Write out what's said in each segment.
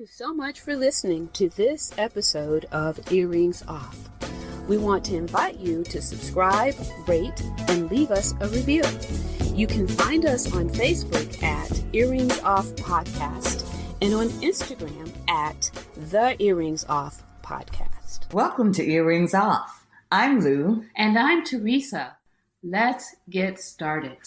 you so much for listening to this episode of Earrings Off. We want to invite you to subscribe, rate, and leave us a review. You can find us on Facebook at Earrings Off Podcast and on Instagram at The Earrings Off Podcast. Welcome to Earrings Off. I'm Lou. And I'm Teresa. Let's get started.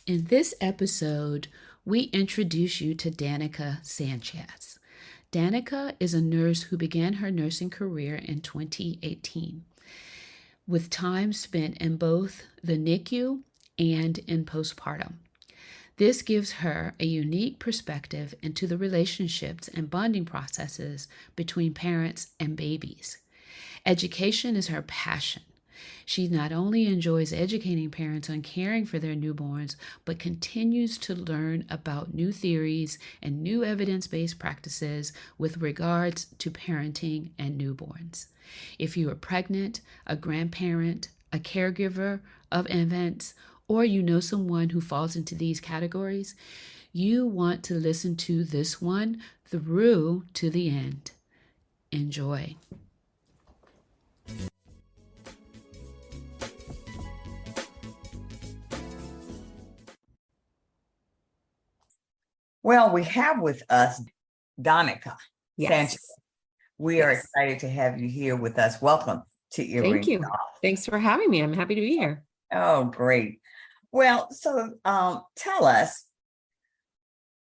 In this episode, we introduce you to Danika Sanchez. Danika is a nurse who began her nursing career in 2018, with time spent in both the NICU and in postpartum. This gives her a unique perspective into the relationships and bonding processes between parents and babies. Education is her passion. She not only enjoys educating parents on caring for their newborns, but continues to learn about new theories and new evidence-based practices with regards to parenting and newborns. If you are pregnant, a grandparent, a caregiver of infants, or you know someone who falls into these categories, you want to listen to this one through to the end. Enjoy. Well, we have with us Danika Sanchez. We are Yes. excited to have you here with us. Welcome to Earrings Thank you. Off. Thanks for having me. I'm happy to be here. Oh, great. Well, so tell us,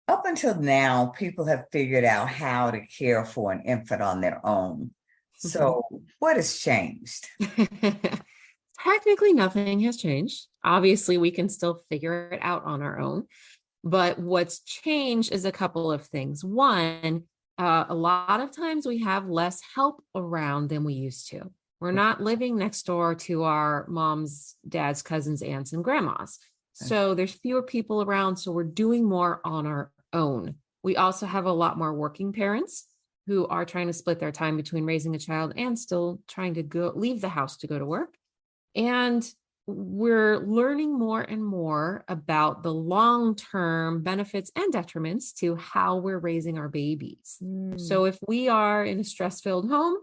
up until now, people have figured out how to care for an infant on their own. So what has changed? Technically, nothing has changed. Obviously, we can still figure it out on our own. But what's changed is a couple of things. One, a lot of times we have less help around than we used to. We're not living next door to our moms, dads, cousins, aunts, and grandmas. So there's fewer people around. So we're doing more on our own. We also have a lot more working parents who are trying to split their time between raising a child and still trying to leave the house to go to work. And we're learning more and more about the long-term benefits and detriments to how we're raising our babies. So if we are in a stress-filled home,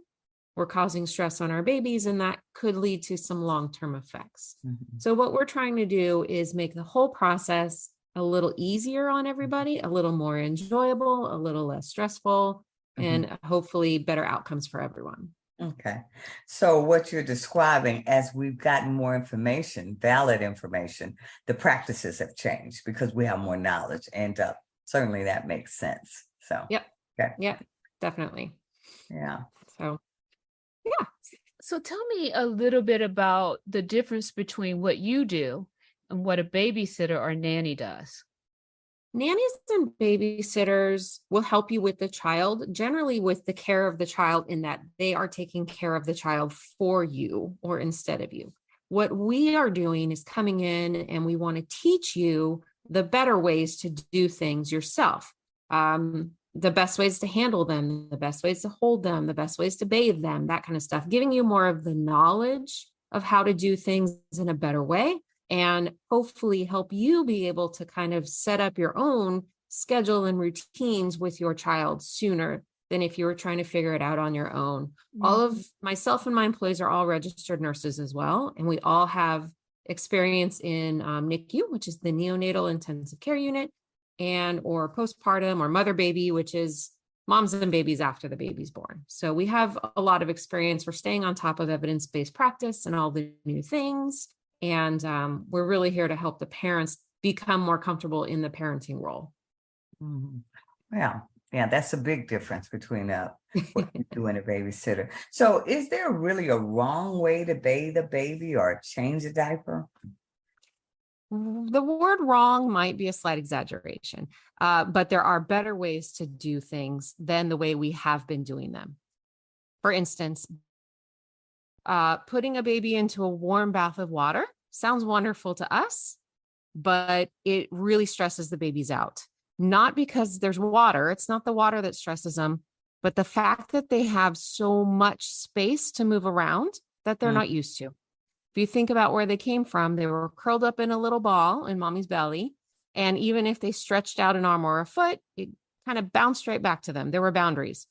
we're causing stress on our babies, and that could lead to some long-term effects. So what we're trying to do is make the whole process a little easier on everybody, a little more enjoyable, a little less stressful, and hopefully better outcomes for everyone. Okay. So what you're describing, as we've gotten more information, valid information, the practices have changed because we have more knowledge, and certainly that makes sense. So, Yep, definitely. Yeah. So, So tell me a little bit about the difference between what you do and what a babysitter or nanny does. nannies and babysitters will help you with the child, generally with the care of the child, in that they are taking care of the child for you or instead of you. What we are doing is coming in and we want to teach you the better ways to do things yourself. The best ways to handle them, the best ways to hold them, the best ways to bathe them, that kind of stuff, giving you more of the knowledge of how to do things in a better way, and hopefully help you be able to kind of set up your own schedule and routines with your child sooner than if you were trying to figure it out on your own. All of myself and my employees are all registered nurses as well. And we all have experience in NICU, which is the neonatal intensive care unit, and or postpartum or mother baby, which is moms and babies after the baby's born. So we have a lot of experience. We're staying on top of evidence-based practice and all the new things. And we're really here to help the parents become more comfortable in the parenting role. Yeah, that's a big difference between what you do and a babysitter. So is there really a wrong way to bathe a baby or change a diaper? The word wrong might be a slight exaggeration, but there are better ways to do things than the way we have been doing them. For instance, putting a baby into a warm bath of water sounds wonderful to us, but it really stresses the babies out. Not because there's water, it's not the water that stresses them, but the fact that they have so much space to move around that they're not used to. If you think about where they came from, they were curled up in a little ball in mommy's belly. And even if they stretched out an arm or a foot, it kind of bounced right back to them. There were boundaries.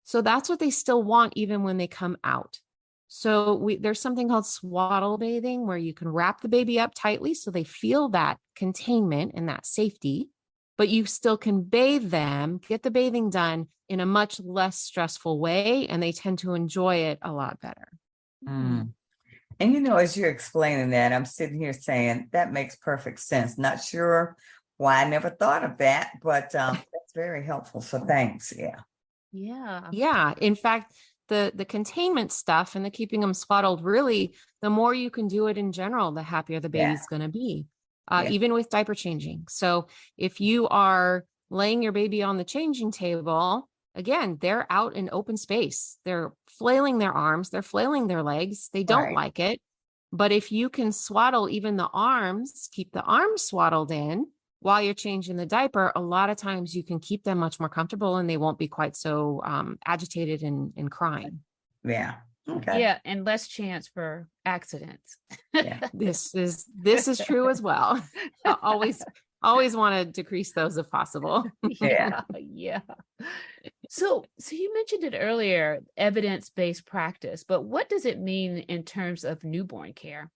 So that's what they still want even when they come out. So there's something called swaddle bathing where you can wrap the baby up tightly so they feel that containment and that safety, but you still can bathe them, get the bathing done in a much less stressful way, and they tend to enjoy it a lot better. Mm. And as you're explaining that, I'm sitting here saying that makes perfect sense. Not sure why I never thought of that, but that's very helpful. So thanks. Yeah. Yeah. In fact, the containment stuff and the keeping them swaddled, really, the more you can do it in general, the happier the Yeah. baby's going to be, Yeah. even with diaper changing. So if you are laying your baby on the changing table, again, they're out in open space. They're flailing their arms, they're flailing their legs. They don't Right. like it. But if you can swaddle even the arms, keep the arms swaddled in while you're changing the diaper, a lot of times you can keep them much more comfortable and they won't be quite so agitated and crying. Yeah. Okay. Yeah, and less chance for accidents. Yeah. This is true as well. Always want to decrease those if possible. Yeah. Yeah. So you mentioned it earlier, evidence-based practice, but what does it mean in terms of newborn care?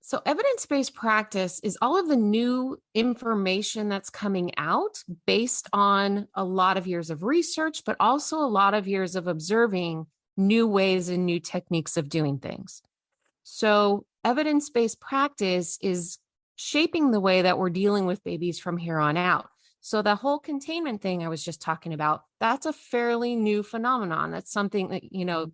So evidence-based practice is all of the new information that's coming out based on a lot of years of research, but also a lot of years of observing new ways and new techniques of doing things. So evidence-based practice is shaping the way that we're dealing with babies from here on out. So the whole containment thing I was just talking about, that's a fairly new phenomenon. That's something that,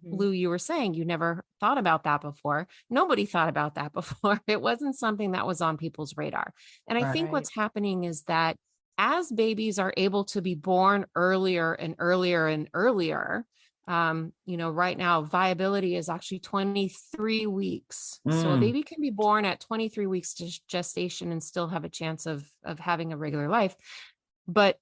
Lou, you were saying you never thought about that before. Nobody thought about that before. It wasn't something that was on people's radar. And I think what's happening is that as babies are able to be born earlier and earlier and earlier, right now viability is actually 23 weeks. So a baby can be born at 23 weeks gestation and still have a chance of having a regular life. But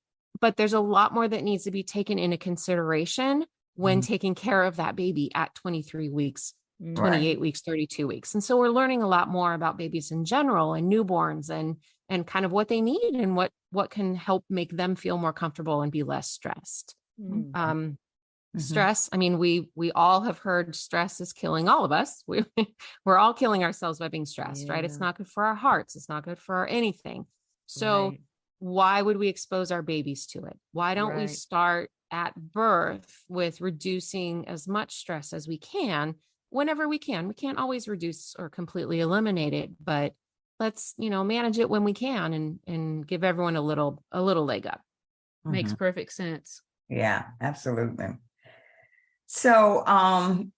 there's a lot more that needs to be taken into consideration when taking care of that baby at 23 weeks, 28 weeks, 32 weeks. And so we're learning a lot more about babies in general and newborns and kind of what they need and what can help make them feel more comfortable and be less stressed. Stress. I mean, we all have heard stress is killing all of us. We're all killing ourselves by being stressed, right? It's not good for our hearts. It's not good for anything. So why would we expose our babies to it? Why don't we start at birth with reducing as much stress as we can whenever we can? We can't always reduce or completely eliminate it, but let's, manage it when we can and give everyone a little leg up. Makes perfect sense. Yeah, absolutely. So,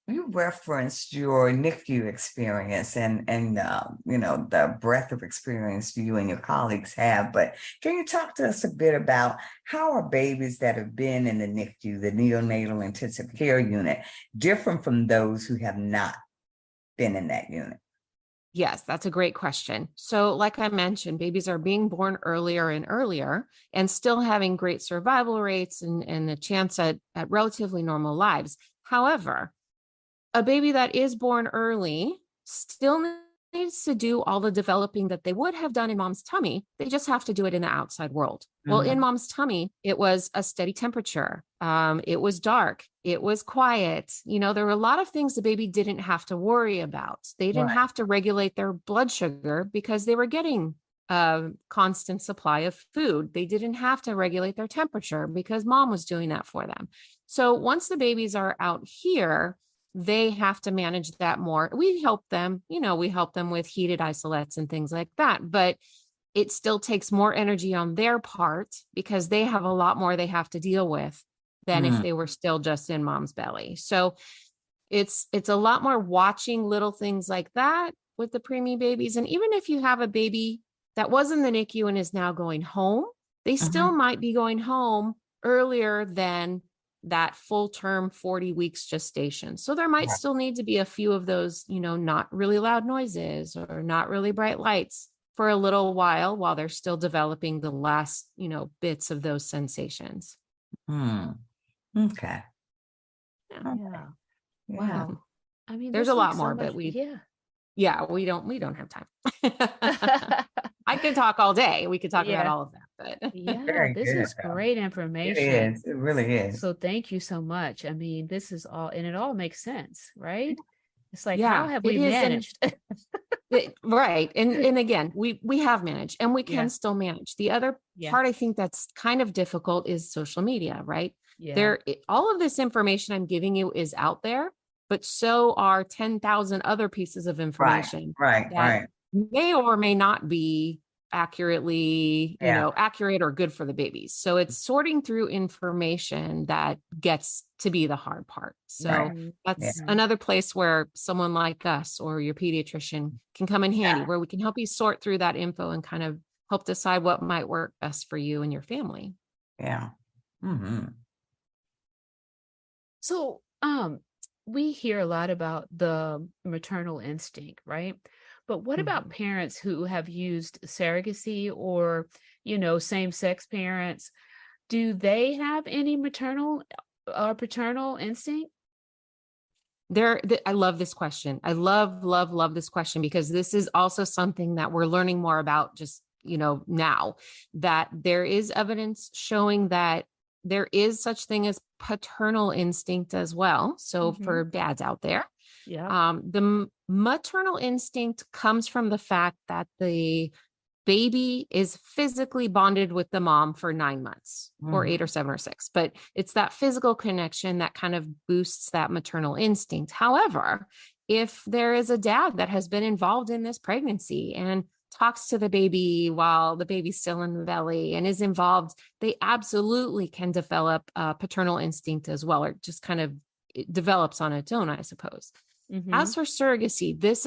you referenced your NICU experience and the breadth of experience you and your colleagues have, but can you talk to us a bit about how are babies that have been in the NICU, the neonatal intensive care unit, different from those who have not been in that unit? Yes, that's a great question. So like I mentioned, babies are being born earlier and earlier and still having great survival rates and a chance at relatively normal lives. However, a baby that is born early still needs to do all the developing that they would have done in mom's tummy. They just have to do it in the outside world. Well, in mom's tummy, it was a steady temperature. It was dark. It was quiet. There were a lot of things the baby didn't have to worry about. They didn't have to regulate their blood sugar because they were getting a constant supply of food. They didn't have to regulate their temperature because mom was doing that for them. So once the babies are out here, they have to manage that more. We help them, with heated isolates and things like that, but it still takes more energy on their part because they have a lot more they have to deal with than if they were still just in mom's belly. So it's a lot more watching little things like that with the preemie babies. And even if you have a baby that was in the NICU and is now going home, they still might be going home earlier than that full term 40 weeks gestation. So there might still need to be a few of those, not really loud noises or not really bright lights for a little while they're still developing the last, bits of those sensations. Okay. Yeah. Wow. I mean, there's a lot more, but Yeah, we don't have time. I could talk all day. We could talk about Yeah. all of that, but Yeah, Very this good, is though. great It information. is. It really is. So thank you so much. I mean, this is all, and it all makes sense, right? It's like, how yeah, have it we is. And managed? right. And again, we have managed and we Yeah, can still manage. The other yeah, part I think that's kind of difficult is social media, right? yeah. All of this information I'm giving you is out there, but so are 10,000 other pieces of Right, information right, that right. may or may not be accurately, Yeah, accurate or good for the babies. So it's sorting through information that gets to be the hard part. So right. Mhm, Yeah, that's mhm. another place where someone like us or your pediatrician can come in handy, yeah, where we can help you sort through that info and kind of help decide what might work best for you and your family. yeah. Hmm. So, we hear a lot about the maternal instinct, right? But what about Mhm. parents who have used surrogacy or, same-sex parents? Do they have any maternal or paternal instinct? I love this question. I love this question because this is also something that we're learning more about just, now that there is evidence showing that there is such thing as paternal instinct as well. So Hmm. for dads out there, Yeah. the maternal instinct comes from the fact that the baby is physically bonded with the mom for 9 months or 8 or Hmm. 7 or 6, but it's that physical connection that kind of boosts that maternal instinct. However, if there is a dad that has been involved in this pregnancy and talks to the baby while the baby's still in the belly and is involved, they absolutely can develop a paternal instinct as well, or just kind of it develops on its own, I suppose. Hmm. As for surrogacy, this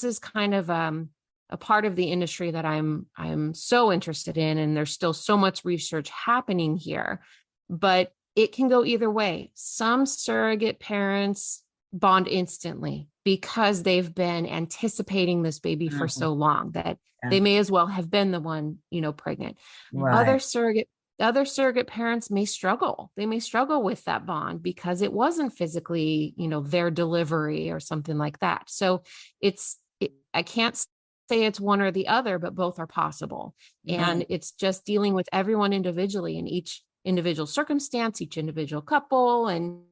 is kind of a part of the industry that I'm so interested in, and there's still so much research happening here. But it can go either way. Some surrogate parents bond instantly because they've been anticipating this baby for Hmm. so long that Yeah. they may as well have been the one, pregnant. Right. Other surrogate parents may struggle. They may struggle with that bond because it wasn't physically, their delivery or something like that. So I can't say it's one or the other, but both are possible. Hmm. And it's just dealing with everyone individually in each individual circumstance, each individual couple and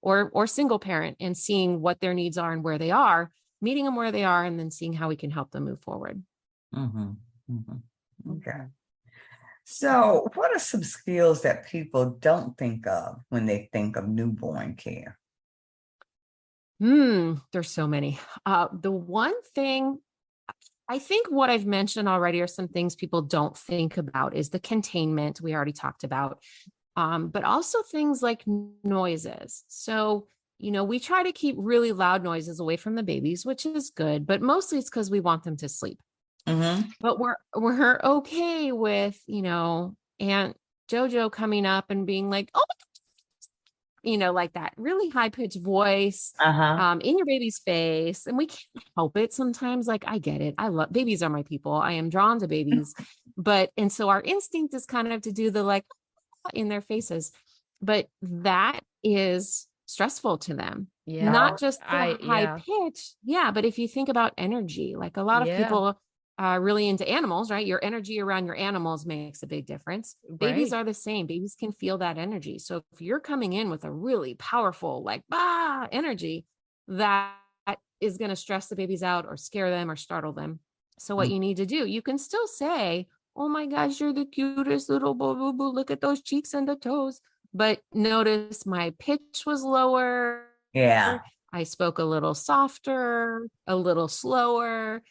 or single parent, and seeing what their needs are and where they are, meeting them where they are, and then seeing how we can help them move forward. Hmm. Hmm. Okay. Hmm. So, what are some skills that people don't think of when they think of newborn care? There's so many. The one thing I think what I've mentioned already are some things people don't think about is the containment we already talked about, but also things like noises. So, we try to keep really loud noises away from the babies, which is good, but mostly it's because we want them to sleep. Hmm. But we're okay with, Aunt Jojo coming up and being like, "Oh, like that really high pitched voice Uh-huh. in your baby's face." And we can't help it sometimes. Like, I get it. I love babies are my people. I am drawn to babies. And so our instinct is kind of to do the like in their faces. But that is stressful to them. Yeah. Not just the high Yeah. pitch. Yeah. But if you think about energy, like a lot of Yeah. people are really into animals, right? Your energy around your animals makes a big difference. Babies Right. are the same. Babies can feel that energy. So if you're coming in with a really powerful, like, energy, that is going to stress the babies out or scare them or startle them. So what you need to do, you can still say, "Oh my gosh, you're the cutest little boo boo boo. Look at those cheeks and the toes." But notice my pitch was lower. Yeah. I spoke a little softer, a little slower.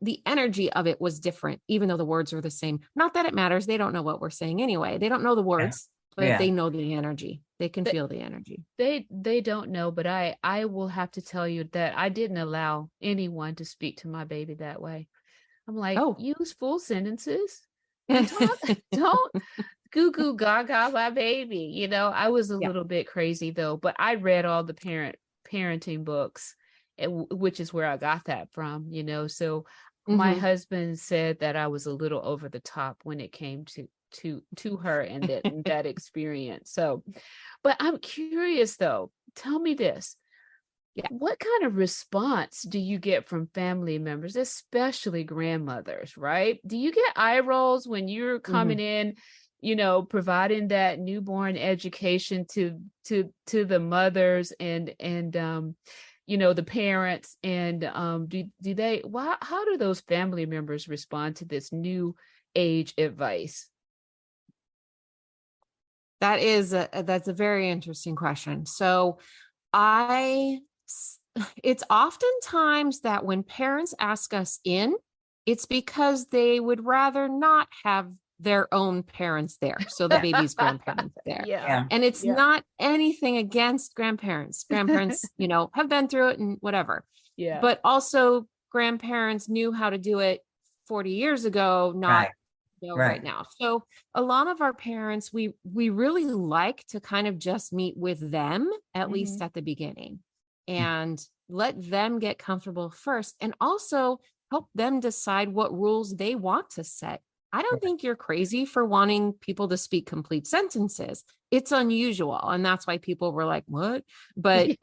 The energy of it was different, even though the words were the same. Not that it matters. They don't know what we're saying anyway. They don't know the Yeah. words, but Yeah. they know the energy. They can They feel the energy. they don't know, but I will have to tell you that I didn't allow anyone to speak to my baby that way. I'm like, Oh, use full sentences. Talk, don't goo goo gaga my baby. I was a yeah. little bit crazy though, but I read all the parenting books, which is where I got that from. So my Hmm. husband said that I was a little over the top when it came to her and that experience. So, but I'm curious though. Tell me this. Yeah. What kind of response do you get from family members, especially grandmothers, right? Do you get eye rolls when you're coming Mhm. in, providing that newborn education to the mothers and the parents, and do they how do those family members respond to this new age advice? That's a very interesting question. So I, it's oftentimes that when parents ask us in, it's because they would rather not have their own parents there. So the baby's grandparents there. Yeah. Yeah. And it's Yeah. not anything against grandparents. Grandparents, have been through it and whatever. Yeah. But also grandparents knew how to do it 40 years ago, not Right. right Right. now. So a lot of our parents, we really like to kind of just meet with them, at least Mhm. at the beginning, and let them get comfortable first, and also help them decide what rules they want to set. I don't think you're crazy for wanting people to speak complete sentences. It's unusual, and that's why people were like, "What?" But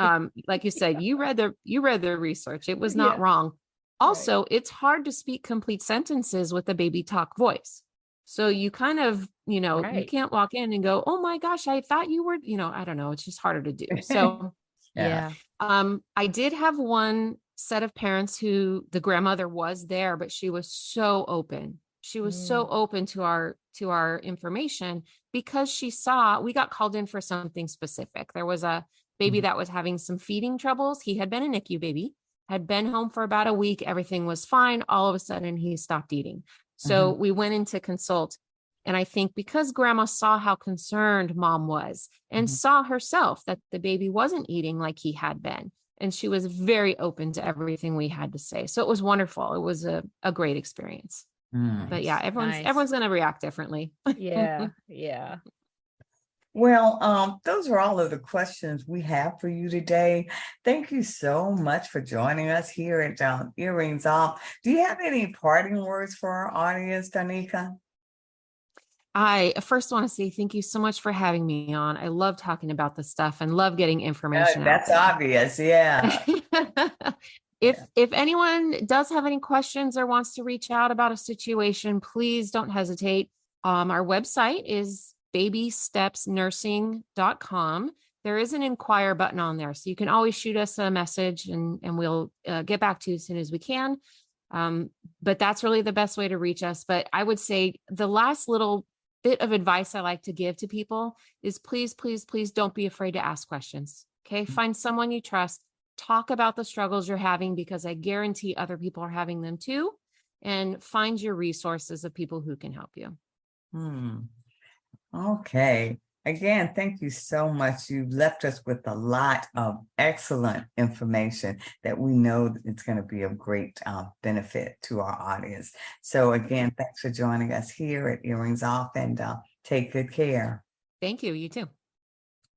like you said, you read the research. It was not Yeah. wrong. Right. Also, it's hard to speak complete sentences with a baby talk voice. So you kind of, you Right. can't walk in and go, "Oh my gosh, I thought you were," I don't know. It's just harder to do. So Yeah. Yeah. I did have one set of parents who the grandmother was there, but she was so open. She was so Mm. open to our information because she saw we got called in for something specific. There was a baby Mhm. that was having some feeding troubles. He had been a NICU baby, had been home for about a week. Everything was fine. All of a sudden, he stopped eating. So Mhm. we went in to consult. And I think because grandma saw how concerned mom was and Mhm. saw herself that the baby wasn't eating like he had been, and she was very open to everything we had to say. So it was wonderful. It was a great experience. But yeah, Nice. Nice. everyone's going to react differently. Yeah. Yeah. Well, those are all of the questions we have for you today. Thank you so much for joining us here at Earrings Off. Do you have any parting words for our audience, Danika? I first want to say thank you so much for having me on. I love talking about this stuff and love getting information out That's there. obvious. Yeah. if Yeah. if anyone does have any questions or wants to reach out about a situation, please don't hesitate. Our website is babystepsnursing.com. There is an inquire button on there, so you can always shoot us a message, and we'll get back to you as soon as we can. But that's really the best way to reach us. But I would say the last little bit of advice I like to give to people is please, please, please don't be afraid to ask questions. Okay. Find someone you trust, talk about the struggles you're having, because I guarantee other people are having them too. And find your resources of people who can help you. Hmm. Okay. Again, thank you so much. You left us with a lot of excellent information that we know it's going to be of great benefit to our audience. So again, thanks for joining us here at Earrings Off, and take good care. Thank you. You too.